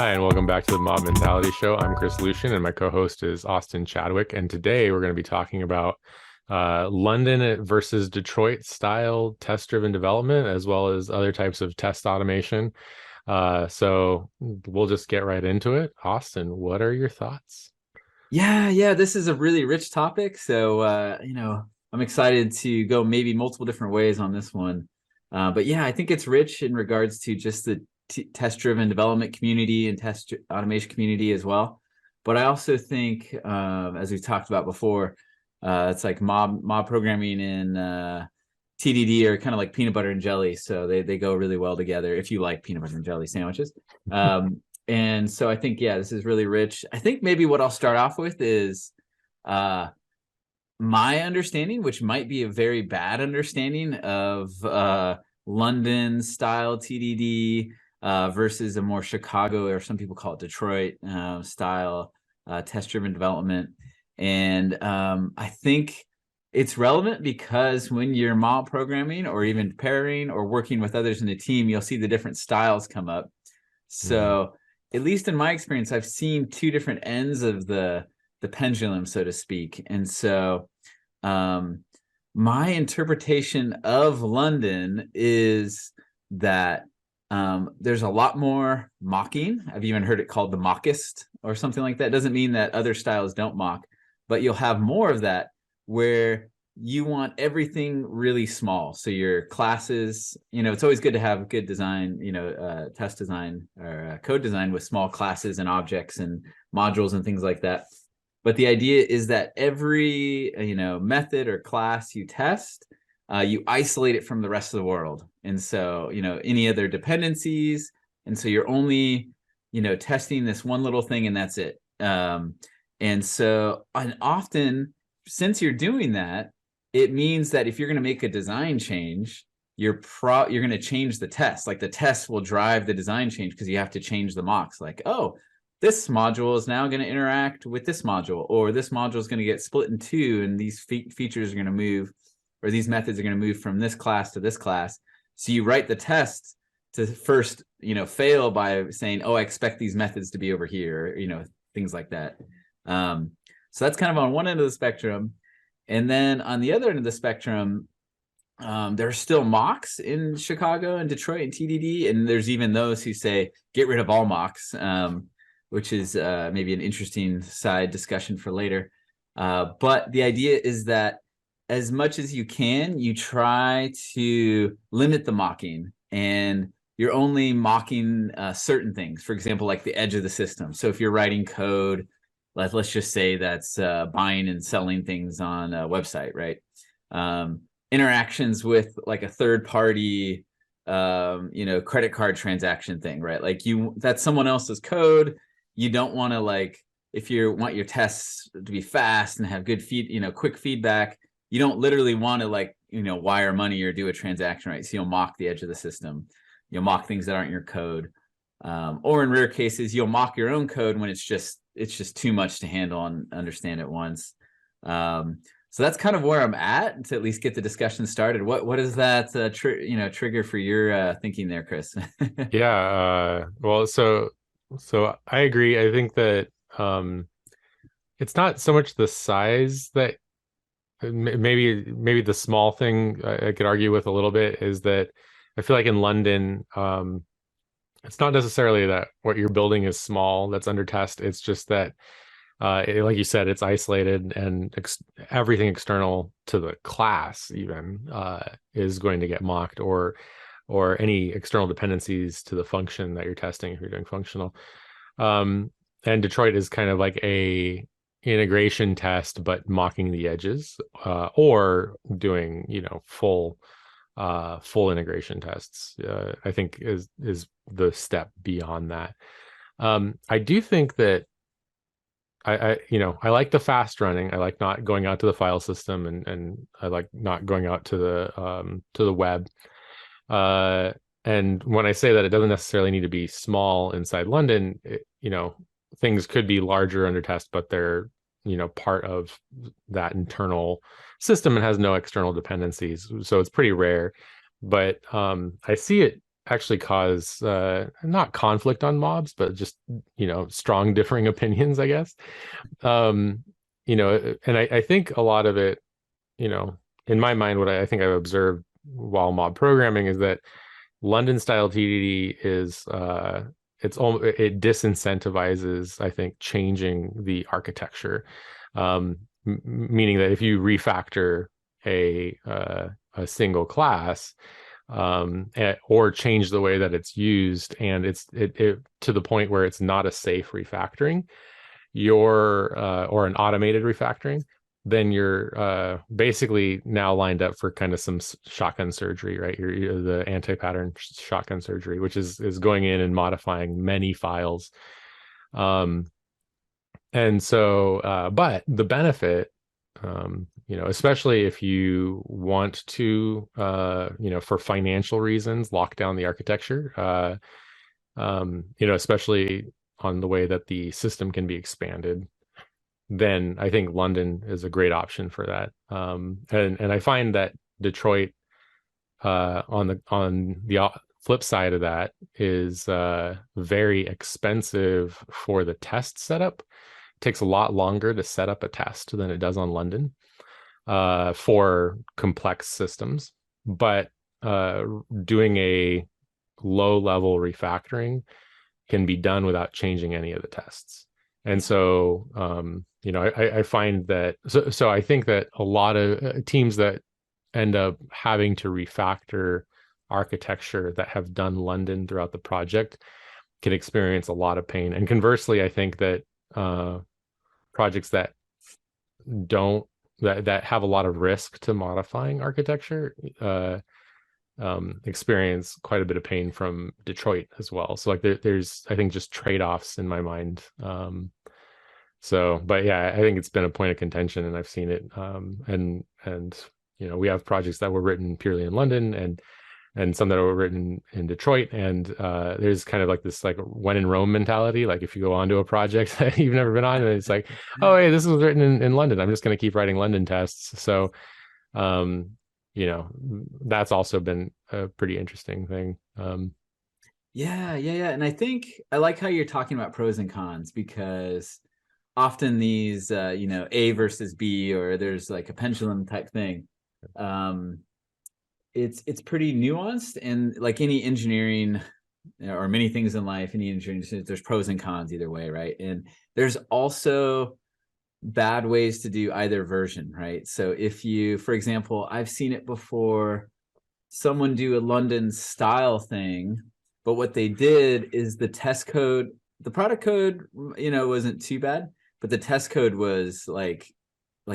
Hi, and welcome back to the Mob Mentality Show. I'm Chris Lucian, and my co-host is Austin Chadwick. And today we're going to be talking about London versus Detroit style test-driven development, as well as other types of test automation. So we'll just get right into it. Austin, what are your thoughts? Yeah, this is a really rich topic. So, I'm excited to go maybe multiple different ways on this one. But yeah, I think it's rich in regards to just the test-driven development community and test automation community as well. But I also think, as we talked about before, it's like mob programming and TDD are kind of like peanut butter and jelly. So they go really well together if you like peanut butter and jelly sandwiches. And so I think, yeah, this is really rich. I think maybe what I'll start off with is my understanding, which might be a very bad understanding of London style TDD versus a more Chicago, or some people call it Detroit style test-driven development. And I think it's relevant because when you're mob programming or even pairing or working with others in the team, you'll see the different styles come up. So at least in my experience, I've seen two different ends of the pendulum, so to speak. And so my interpretation of London is that there's a lot more mocking. I've even heard it called the mockist or something like that. It doesn't mean that other styles don't mock, but you'll have more of that where you want everything really small. So your classes, it's always good to have good design, test design or code design with small classes and objects and modules and things like that. But the idea is that every, method or class you test, you isolate it from the rest of the world. And so, any other dependencies. And so you're only, testing this one little thing and that's it. And often, since you're doing that, it means that if you're going to make a design change, you're going to change the test. Like the test will drive the design change because you have to change the mocks. Like, oh, this module is now going to interact with this module, or this module is going to get split in two, and these features are going to move, or these methods are going to move from this class to this class. So you write the test to first, fail by saying, oh, I expect these methods to be over here, things like that. So that's kind of on one end of the spectrum. And then on the other end of the spectrum, there are still mocks in Chicago and Detroit and TDD. And there's even those who say, get rid of all mocks, which is maybe an interesting side discussion for later. But the idea is that as much as you can, you try to limit the mocking, and you're only mocking certain things. For example, like the edge of the system. So if you're writing code, let's just say that's buying and selling things on a website, right? Interactions with like a third party, credit card transaction thing, right? Like that's someone else's code. You don't want to, if you want your tests to be fast and have good quick feedback, you don't literally want to wire money or do a transaction, right? So you'll mock the edge of the system. You'll mock things that aren't your code. Or in rare cases, you'll mock your own code when it's just too much to handle and understand at once. So that's kind of where I'm at to at least get the discussion started. What is that trigger for your thinking there, Chris? Yeah. Well, so I agree. I think that it's not so much the size that maybe the small thing I could argue with a little bit is that I feel like in London, it's not necessarily that what you're building is small that's under test. It's just that, like you said, it's isolated, and everything external to the class even is going to get mocked, or any external dependencies to the function that you're testing if you're doing functional. And Detroit is kind of like a integration test, but mocking the edges, or doing full integration tests. I think is the step beyond that. I do think that I like the fast running. I like not going out to the file system, and I like not going out to the web. And when I say that, it doesn't necessarily need to be small inside London. Things could be larger under test, but they're part of that internal system and has no external dependencies. So it's pretty rare. But I see it actually cause not conflict on mobs, but just, strong differing opinions, I guess. Um, and I think a lot of it, you know, in my mind, what I think I've observed while mob programming is that London style TDD is it disincentivizes, I think, changing the architecture, meaning that if you refactor a single class, or change the way that it's used, and it to the point where it's not a safe refactoring, or an automated refactoring, then you're basically now lined up for kind of some shotgun surgery, right? You're the anti-pattern shotgun surgery, which is going in and modifying many files. And so, but the benefit, especially if you want to, for financial reasons, lock down the architecture, especially on the way that the system can be expanded, then I think London is a great option for that. And I find that Detroit, on the flip side of that, is very expensive for the test setup. It takes a lot longer to set up a test than it does on London, for complex systems. But doing a low level refactoring can be done without changing any of the tests. And so, I find that, so I think that a lot of teams that end up having to refactor architecture that have done London throughout the project can experience a lot of pain. And conversely, I think that projects that don't, that have a lot of risk to modifying architecture, experience quite a bit of pain from Detroit as well. So like there's, I think, just trade-offs in my mind. But yeah, I think it's been a point of contention, and I've seen it. And we have projects that were written purely in London, and some that were written in Detroit. And there's kind of like this like when in Rome mentality. Like if you go onto a project that you've never been on, and it's like, oh, hey, this was written in London, I'm just going to keep writing London tests. So that's also been a pretty interesting thing. Yeah. And I think I like how you're talking about pros and cons, because often these A versus B, or there's like a pendulum type thing. It's pretty nuanced, and like any engineering, or many things in life, any engineering, there's pros and cons either way, right? And there's also bad ways to do either version, right? So if you, for example, I've seen it before, someone do a London style thing, but what they did is the test code, the product code, wasn't too bad, but the test code was like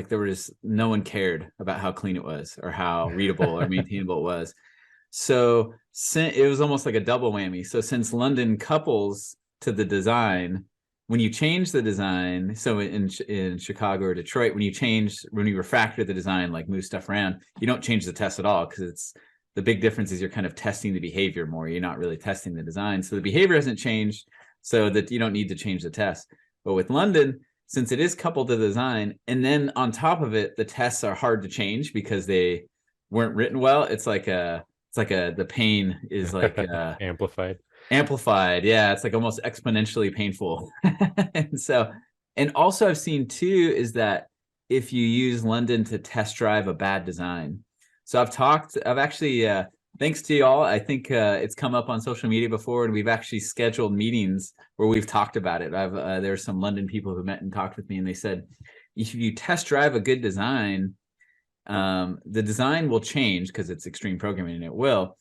there was, no one cared about how clean it was or how readable or maintainable it was. So it was almost like a double whammy. So since London couples to the design, when you change the design, so in Chicago or Detroit, when you refactor the design, like move stuff around, you don't change the test at all, because it's, the big difference is you're kind of testing the behavior more. You're not really testing the design. So the behavior hasn't changed, so that you don't need to change the test. But with London, since it is coupled to the design, and then on top of it, the tests are hard to change because they weren't written well. The pain is like Amplified. Yeah, it's like almost exponentially painful. And also I've seen too is that if you use London to test drive a bad design. So I've actually thanks to y'all, I think it's come up on social media before, and we've actually scheduled meetings where we've talked about it. There's some London people who met and talked with me, and they said, if you test drive a good design, the design will change because it's extreme programming, and it will.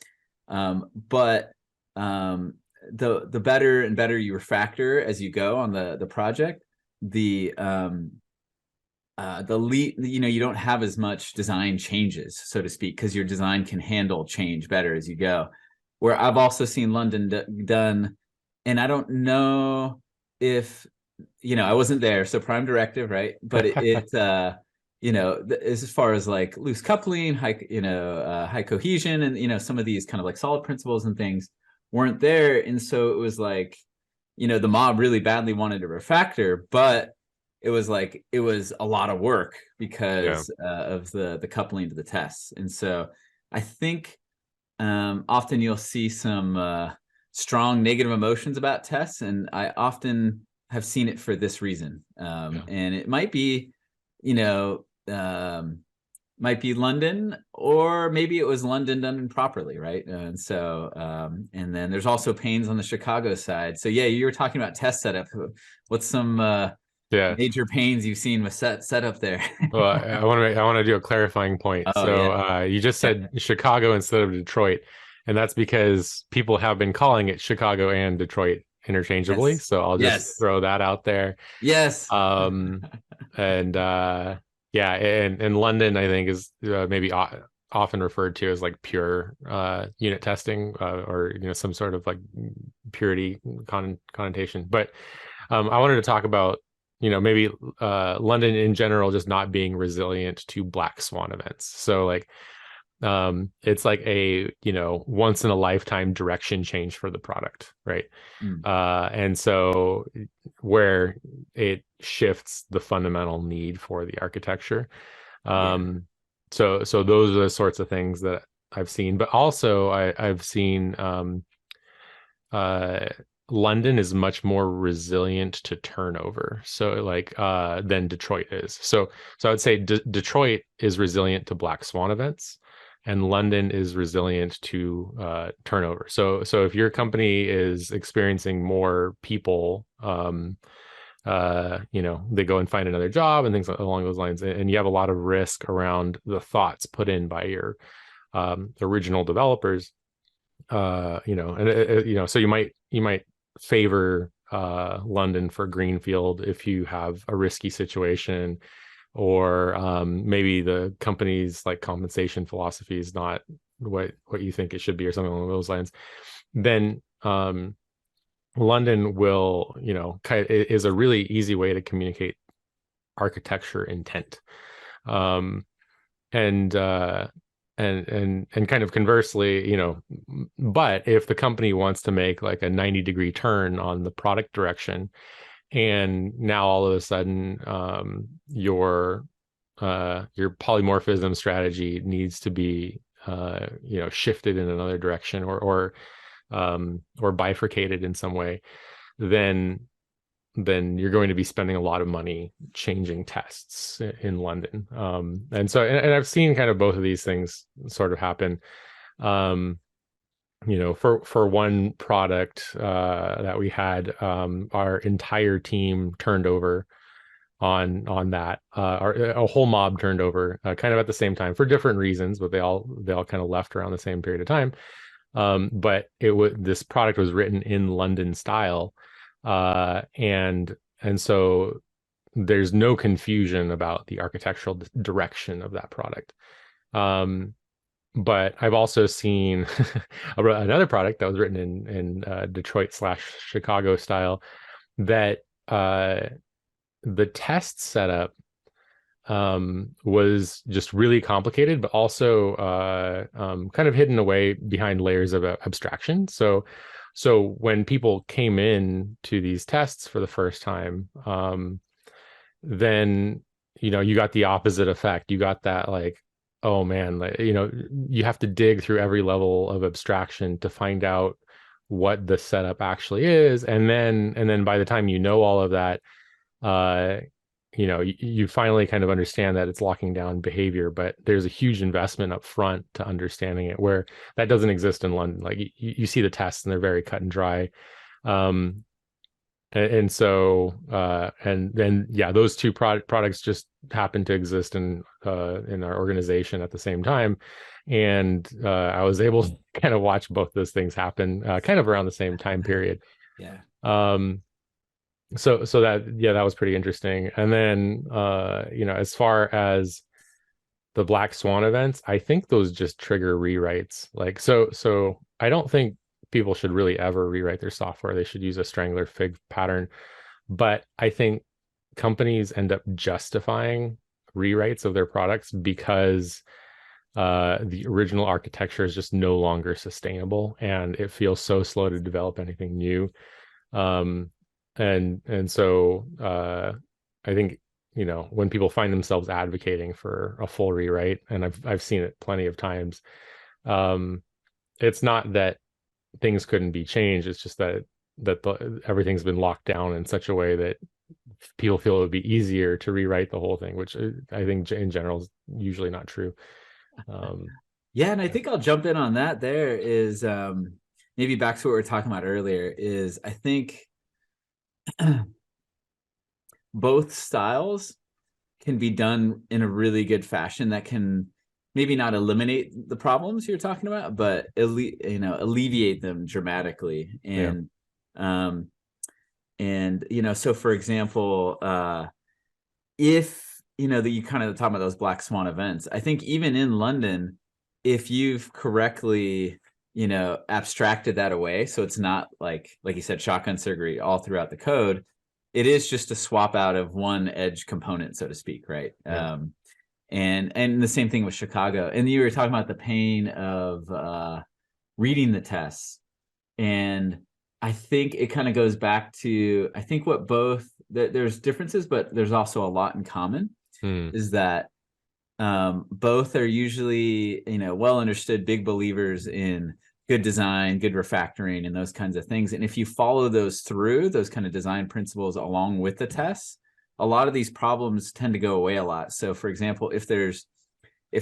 But the better and better you refactor as you go on the project, you don't have as much design changes, so to speak, because your design can handle change better as you go. Where I've also seen London done, and I don't know if, I wasn't there, so prime directive, right? But as far as like loose coupling, high cohesion, and some of these kind of like solid principles and things weren't there. And so it was like, the mob really badly wanted to refactor, but it was a lot of work because of the coupling to the tests. And so I think often you'll see some strong negative emotions about tests, and I often have seen it for this reason. And it might be, you know, might be London, or maybe it was London done improperly, right? And so, and then there's also pains on the Chicago side. So yeah, you were talking about test setup. What's some major pains you've seen with setup there? Well, I want to do a clarifying point. Oh So yeah, you just said Chicago instead of Detroit, and that's because people have been calling it Chicago and Detroit interchangeably. yes, So I'll just yes, throw that out there. yes. And yeah, and London I think is maybe often referred to as like pure unit testing, or some sort of like purity connotation. But I wanted to talk about maybe London in general just not being resilient to black swan events. So like it's like a once in a lifetime direction change for the product, right? Mm. And so where it shifts the fundamental need for the architecture. Yeah. So those are the sorts of things that I've seen. But also I've seen uh London is much more resilient to turnover. So like than Detroit is. So I would say Detroit is resilient to black swan events, and London is resilient to turnover. So if your company is experiencing more people they go and find another job and things along those lines, and you have a lot of risk around the thoughts put in by your original developers, so you might favor London for greenfield if you have a risky situation, or maybe the company's like compensation philosophy is not what you think it should be, or something along those lines. Then London will, is a really easy way to communicate architecture intent. Um, and kind of conversely, but if the company wants to make like a 90-degree turn on the product direction, and now all of a sudden your polymorphism strategy needs to be shifted in another direction, or bifurcated in some way, then you're going to be spending a lot of money changing tests in London. And I've seen kind of both of these things sort of happen. For one product that we had, our entire team turned over on that. A whole mob turned over kind of at the same time for different reasons, but they all kind of left around the same period of time. But this product was written in London style, and so there's no confusion about the architectural direction of that product. But I've also seen another product that was written in Detroit/Chicago style, that the test setup was just really complicated, but also kind of hidden away behind layers of abstraction. So when people came in to these tests for the first time, then you got the opposite effect. You got that like, oh man, like, you have to dig through every level of abstraction to find out what the setup actually is, and then by the time all of that, you finally kind of understand that it's locking down behavior, but there's a huge investment up front to understanding it, where that doesn't exist in London. Like you see the tests and they're very cut and dry. And so and then those two products just happen to exist in our organization at the same time, and I was able to kind of watch both those things happen kind of around the same time period. Yeah. So that was pretty interesting. And then as far as the black swan events, I think those just trigger rewrites. Like so I don't think people should really ever rewrite their software. They should use a strangler fig pattern. But I think companies end up justifying rewrites of their products because the original architecture is just no longer sustainable, and it feels so slow to develop anything new. And so I think when people find themselves advocating for a full rewrite, and I've seen it plenty of times, it's not that things couldn't be changed. It's just that everything's been locked down in such a way that people feel it would be easier to rewrite the whole thing, which I think in general is usually not true. Yeah, and I think I'll jump in on that. There is maybe back to what we were talking about earlier, is I think both styles can be done in a really good fashion that can maybe not eliminate the problems you're talking about, but alleviate them dramatically. And so for example, if that you kind of talk about those black swan events, I think even in London, if you've correctly abstracted that away, so it's not like you said, shotgun surgery all throughout the code, it is just a swap out of one edge component, so to speak, right? And the same thing with Chicago. And you were talking about the pain of reading the tests, and I think it kind of goes back to, I think what there's differences, but there's also a lot in common. Is that both are usually well understood big believers in good design, good refactoring, and those kinds of things. And if you follow those kind of design principles along with the tests, a lot of these problems tend to go away a lot. So for example, if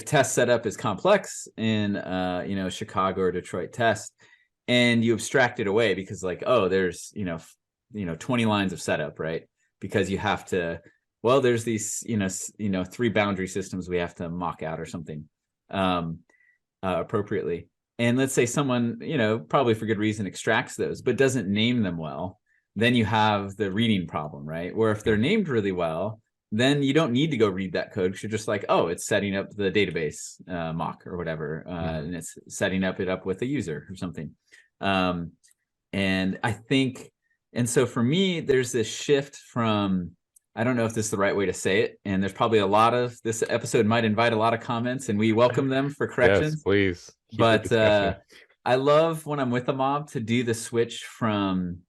test setup is complex in Chicago or Detroit test, and you abstract it away because there's 20 lines of setup, right? Because you have to, there's these 3 boundary systems we have to mock out or something appropriately. And let's say someone, probably for good reason, extracts those, but doesn't name them well. Then you have the reading problem, right? Where if they're named really well, then you don't need to go read that code because you're just like, oh, it's setting up the database mock or whatever. And it's setting it up with a user or something. And I think, and so for me, there's this shift from, I don't know if this is the right way to say it, and there's probably this episode might invite a lot of comments, and we welcome them for corrections. Yes, please. But I love when I'm with a mob to do the switch from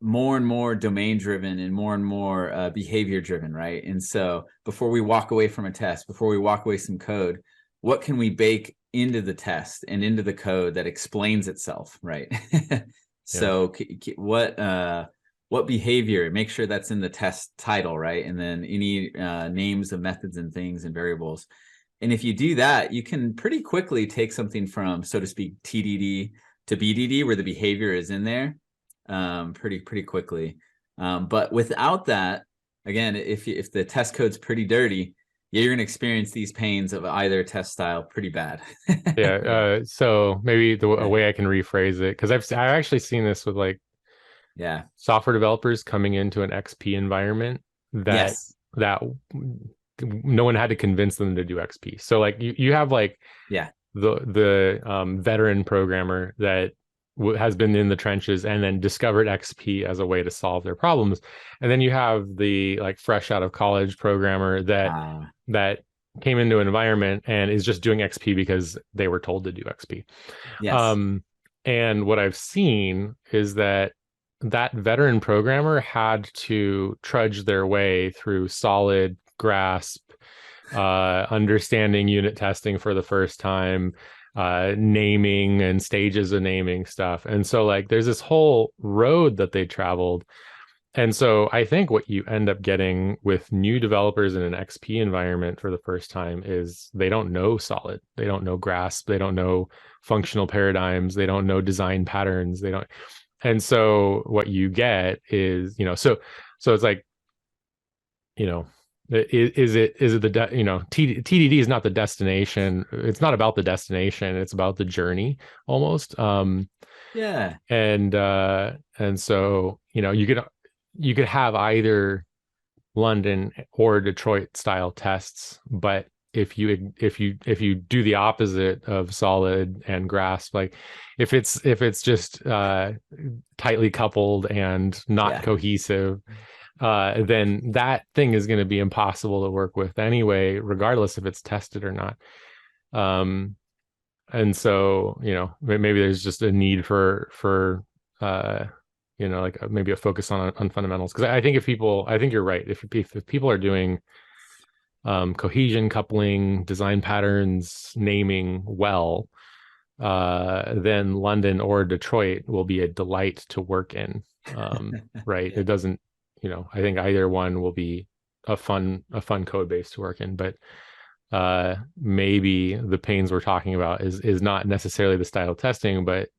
more and more domain driven and more behavior driven, right? And so before we walk away from a test, before we walk away some code, what can we bake into the test and into the code that explains itself, right? So what behavior, make sure that's in the test title, right? And then any names of methods and things and variables. And if you do that, you can pretty quickly take something from, so to speak, TDD to BDD, where the behavior is in there pretty quickly. But without that, again, if the test code's pretty dirty, you're going to experience these pains of either test style pretty bad. So maybe a way I can rephrase it, because I've actually seen this with software developers coming into an XP environment that no one had to convince them to do XP. So you have the veteran programmer that has been in the trenches and then discovered XP as a way to solve their problems, and then you have the fresh out of college programmer that came into an environment and is just doing XP because they were told to do XP. And what I've seen is that veteran programmer had to trudge their way through solid, grasp, understanding unit testing for the first time, naming and stages of naming stuff. And so there's this whole road that they traveled. And so I think what you end up getting with new developers in an XP environment for the first time is they don't know solid, they don't know grasp, they don't know functional paradigms, they don't know design patterns, they don't. And so what you get is, so it's is it the TDD is not the destination. It's not about the destination. It's about the journey almost. And so you could have either London or Detroit style tests, but if you do the opposite of solid and grasp, if it's just tightly coupled and not cohesive, then that thing is going to be impossible to work with anyway, regardless if it's tested or not. And so maybe there's just a need for maybe a focus on fundamentals, because I think you're right. If people are doing cohesion, coupling, design patterns, naming well, then London or Detroit will be a delight to work in. Right. Yeah. It doesn't, I think either one will be a fun code base to work in, but maybe the pains we're talking about is not necessarily the style testing, but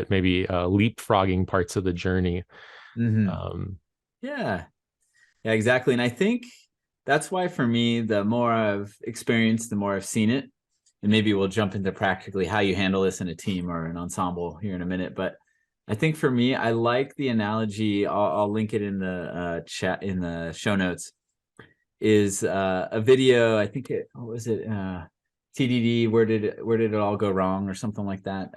maybe leapfrogging parts of the journey. Hmm. Um, Yeah. Yeah, exactly. And I think that's why for me, the more I've experienced, the more I've seen it. And maybe we'll jump into practically how you handle this in a team or an ensemble here in a minute. But I think for me, I like the analogy. I'll link it in the chat in the show notes. Is a video? I think it what was it? TDD. Where did it all go wrong or something like that?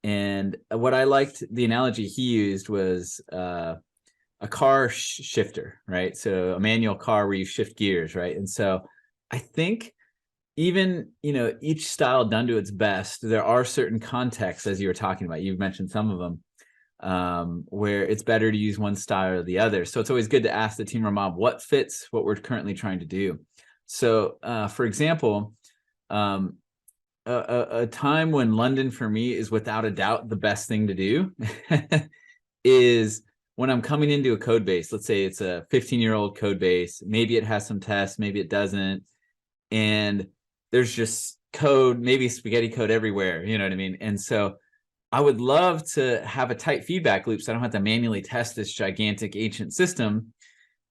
And what I liked the analogy he used was a car shifter, right? So a manual car where you shift gears, right? And so I think even each style done to its best, there are certain contexts, as you were talking about. You've mentioned some of them, where it's better to use one style or the other. So it's always good to ask the team or mob what fits what we're currently trying to do. So for example, um, a time when London for me is without a doubt the best thing to do is when I'm coming into a code base. Let's say it's a 15-year-old code base. Maybe it has some tests, maybe it doesn't. And there's just code, maybe spaghetti code everywhere. You know what I mean? And so I would love to have a tight feedback loop so I don't have to manually test this gigantic ancient system.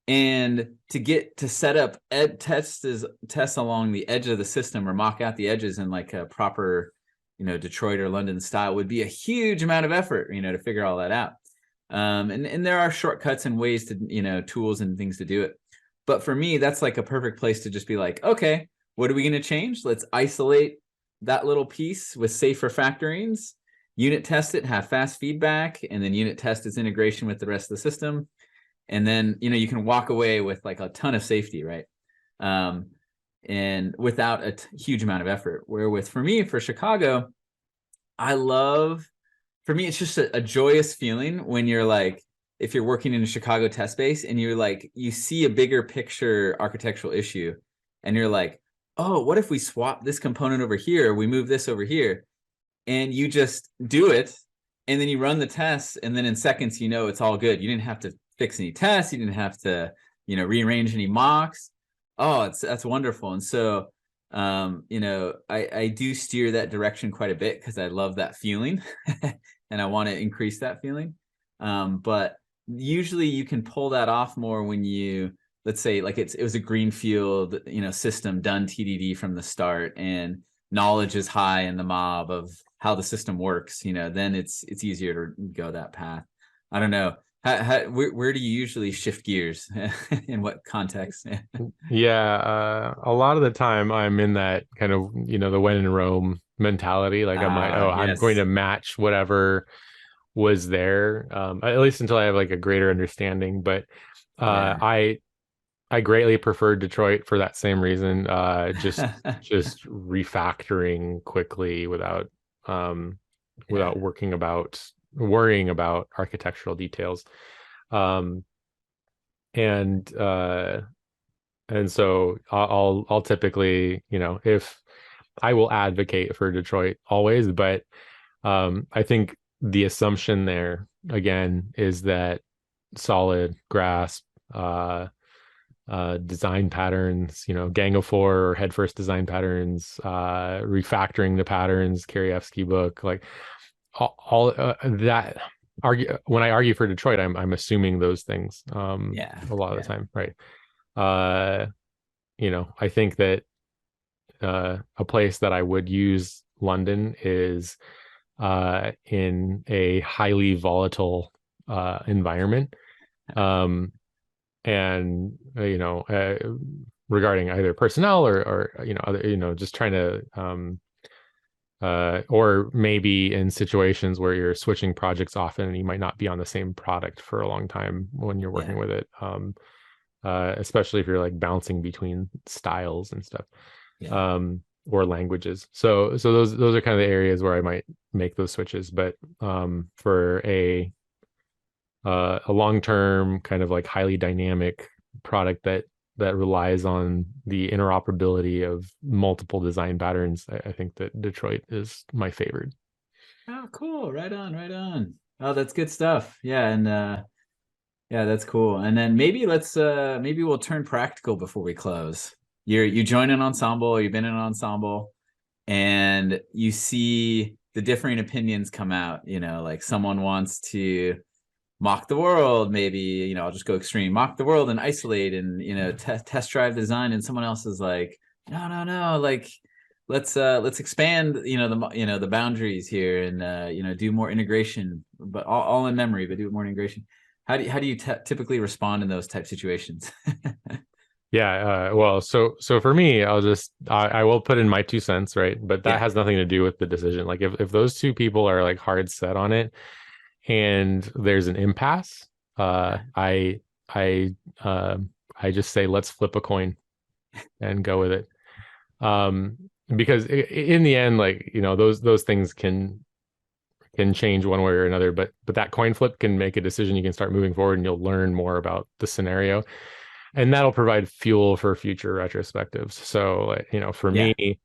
And to get to set up tests along the edge of the system or mock out the edges in like a proper, Detroit or London style would be a huge amount of effort, to figure all that out. And there are shortcuts and ways to, tools and things to do it. But for me, that's like a perfect place to just be like, okay, what are we going to change? Let's isolate that little piece with safe refactorings, unit test it, have fast feedback, and then unit test its integration with the rest of the system. And then, you can walk away with like a ton of safety, right? And without a huge amount of effort. For me, for Chicago, for me, it's just a joyous feeling when you're like, if you're working in a Chicago test base and you're like, you see a bigger picture architectural issue and you're like, oh, what if we swap this component over here? We move this over here, and you just do it. And then you run the tests, and then in seconds, it's all good. You didn't have to fix any tests. You didn't have to, rearrange any mocks. Oh, that's wonderful. And so, I do steer that direction quite a bit because I love that feeling and I want to increase that feeling. But usually you can pull that off more when let's say like it was a greenfield, system done TDD from the start, and knowledge is high in the mob of how the system works, then it's easier to go that path. I don't know. Where do you usually shift gears? In what context? yeah, a lot of the time I'm in that kind of, the when in Rome mentality. Like I'm like, oh, I'm going Yes. to match whatever was there, at least until I have like a greater understanding. But Yeah. I greatly prefer Detroit for that same reason. Just refactoring quickly without Yeah. worrying about architectural details. Um, and so I'll typically, if I will advocate for Detroit always, but I think the assumption there again is that solid grasp, design patterns, Gang of Four or head first design patterns, refactoring the patterns, Kirievsky book, like all that when I argue for Detroit, I'm assuming those things Yeah. a lot of the Yeah. time, right? Uh, I think that a place that I would use London is in a highly volatile environment. And regarding either personnel or other, just trying to or maybe in situations where you're switching projects often and you might not be on the same product for a long time when you're working Yeah. with it, especially if you're like bouncing between styles and stuff, Yeah. or languages. So those are kind of the areas where I might make those switches. But for a long-term kind of like highly dynamic product that that relies on the interoperability of multiple design patterns, I think that Detroit is my favorite. Oh, cool. Right on, right on. Oh, that's good stuff. Yeah, and yeah, that's cool. And then maybe maybe we'll turn practical before we close. You join an ensemble, you've been in an ensemble, and you see the differing opinions come out, like someone wants to mock the world, maybe, I'll just go extreme, mock the world and isolate and, test drive design. And someone else is like, no, like, let's expand, the boundaries here and, do more integration, but all in memory, but do more integration. How do you typically respond in those type situations? Yeah, well, so for me, I will put in my 2 cents, right? But that Yeah. has nothing to do with the decision. Like if those two people are like hard set on it and there's an impasse, I I I just say let's flip a coin and go with it. Um, because in the end, like, those things can change one way or another, but that coin flip can make a decision. You can start moving forward and you'll learn more about the scenario, and that'll provide fuel for future retrospectives. So, like, for Yeah. me,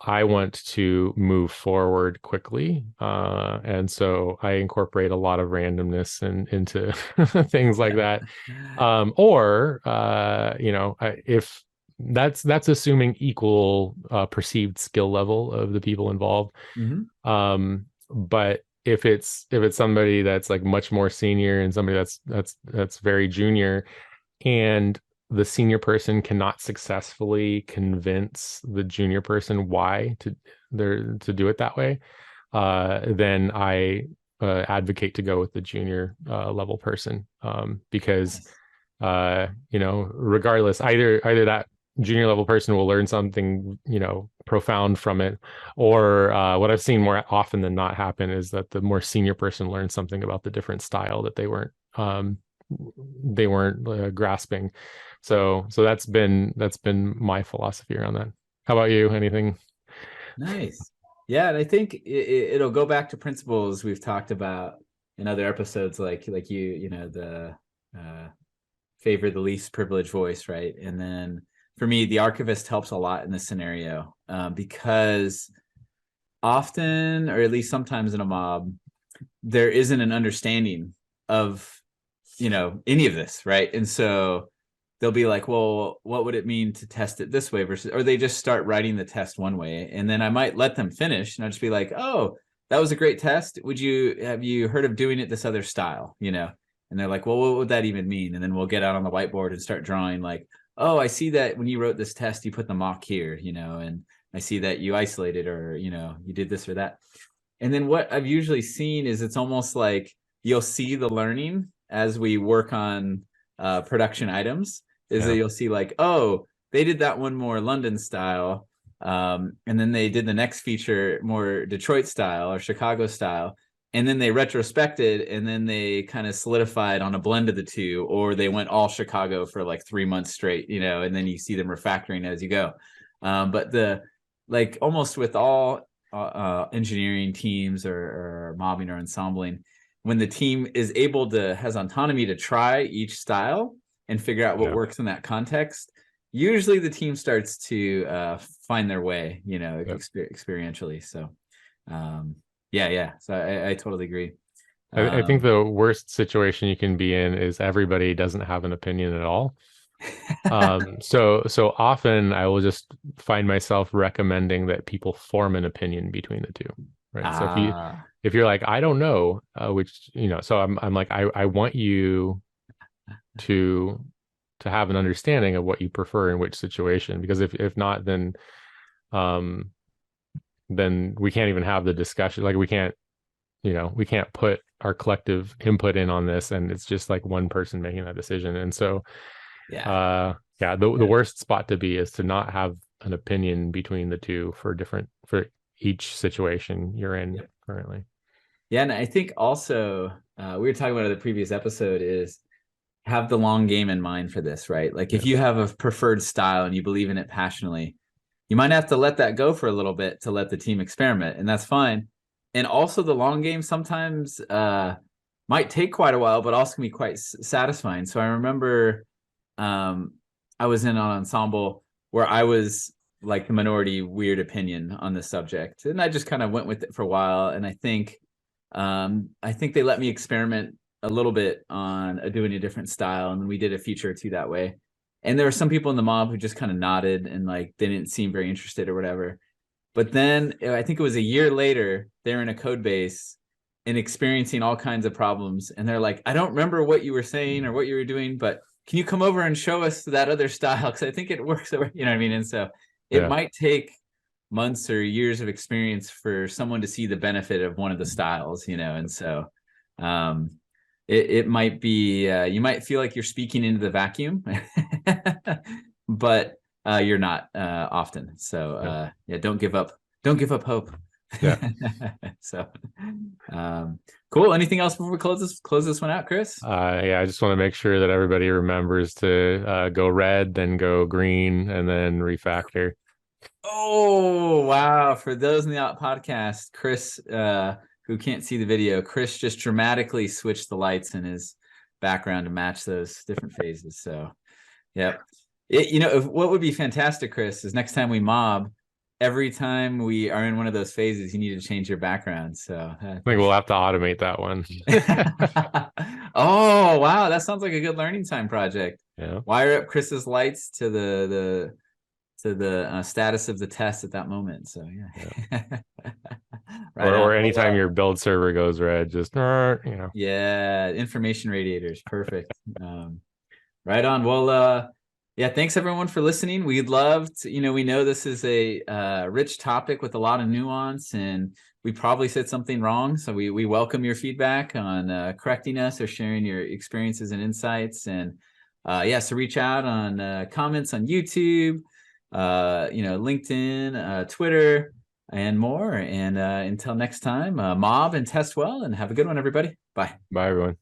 I want to move forward quickly, and so I incorporate a lot of randomness into things like that. Or if that's assuming equal perceived skill level of the people involved. Mm-hmm. But if it's somebody that's like much more senior and somebody that's very junior, and the senior person cannot successfully convince the junior person why to do it that way, then I advocate to go with the junior level person, because Nice. regardless, either that junior level person will learn something profound from it, or what I've seen more often than not happen is that the more senior person learns something about the different style that they weren't grasping. So that's been my philosophy around that. How about you? Anything? Nice. Yeah, and I think it'll go back to principles we've talked about in other episodes, like the uh, favor the least privileged voice, right? And then for me, the archivist helps a lot in this scenario, because often, or at least sometimes in a mob, there isn't an understanding of any of this, right? And so they'll be like, well, what would it mean to test it this way versus, or they just start writing the test one way, and then I might let them finish and I'll just be like, oh, that was a great test, have you heard of doing it this other style, and they're like, well, what would that even mean? And then we'll get out on the whiteboard and start drawing, like, oh, I see that when you wrote this test you put the mock here, and I see that you isolated, or you did this or that. And then what I've usually seen is it's almost like you'll see the learning as we work on production items, is that Yeah. you'll see like, oh, they did that one more London style, and then they did the next feature more Detroit style or Chicago style, and then they retrospected, and then they kind of solidified on a blend of the two, or they went all Chicago for like 3 months straight, and then you see them refactoring as you go. But like almost with all engineering teams or mobbing or ensembling, when the team is has autonomy to try each style and figure out what Yeah. works in that context, usually the team starts to find their way, Yep. experientially. So yeah. So I totally agree. I think the worst situation you can be in is everybody doesn't have an opinion at all. So often I will just find myself recommending that people form an opinion between the two, right? So if you're like, I don't know, which, so I'm like, I want you to have an understanding of what you prefer in which situation, because if not, um then we can't even have the discussion. Like we can't put our collective input in on this, and it's just like one person making that decision. And so the worst spot to be is to not have an opinion between the two for each situation you're in currently. Yeah, and I think also we were talking about in the previous episode is have the long game in mind for this, right? Like if you have a preferred style and you believe in it passionately, you might have to let that go for a little bit to let the team experiment, and that's fine. And also the long game sometimes might take quite a while, but also can be quite satisfying. So I remember I was in on Ensemble where I was like the minority weird opinion on the subject, and I just kind of went with it for a while. And I think they let me experiment a little bit on doing a different style, and we did a feature or two that way. And there were some people in the mob who just kind of nodded and like they didn't seem very interested or whatever. But then I think it was a year later, they're in a code base and experiencing all kinds of problems. And they're like, I don't remember what you were saying or what you were doing, but can you come over and show us that other style? Because I think it works. You know what I mean? And so it might take months or years of experience for someone to see the benefit of one of the styles, you know? And so it might be, you might feel like you're speaking into the vacuum, but you're not often. So yeah, don't give up hope. Yeah. So cool. Anything else before we close this one out, Chris? Yeah, I just want to make sure that everybody remembers to go red, then go green, and then refactor. Oh, wow. For those in the podcast, Chris, who can't see the video, Chris just dramatically switched the lights in his background to match those different phases. So, yeah. What would be fantastic, Chris, is next time we mob, every time we are in one of those phases, you need to change your background. So I think we'll have to automate that one. Oh, wow. That sounds like a good learning time project. Yeah. Wire up Chris's lights to the status of the test at that moment. So yeah. Right or anytime your build server goes red, just yeah, information radiators, perfect. Right on. Well, yeah, thanks everyone for listening. We'd love to, we know this is a rich topic with a lot of nuance, and we probably said something wrong, so we welcome your feedback on correcting us or sharing your experiences and insights. And so reach out on comments on YouTube, LinkedIn, Twitter, and more. And until next time, mob and test well, and have a good one, everybody. Bye. Bye, everyone.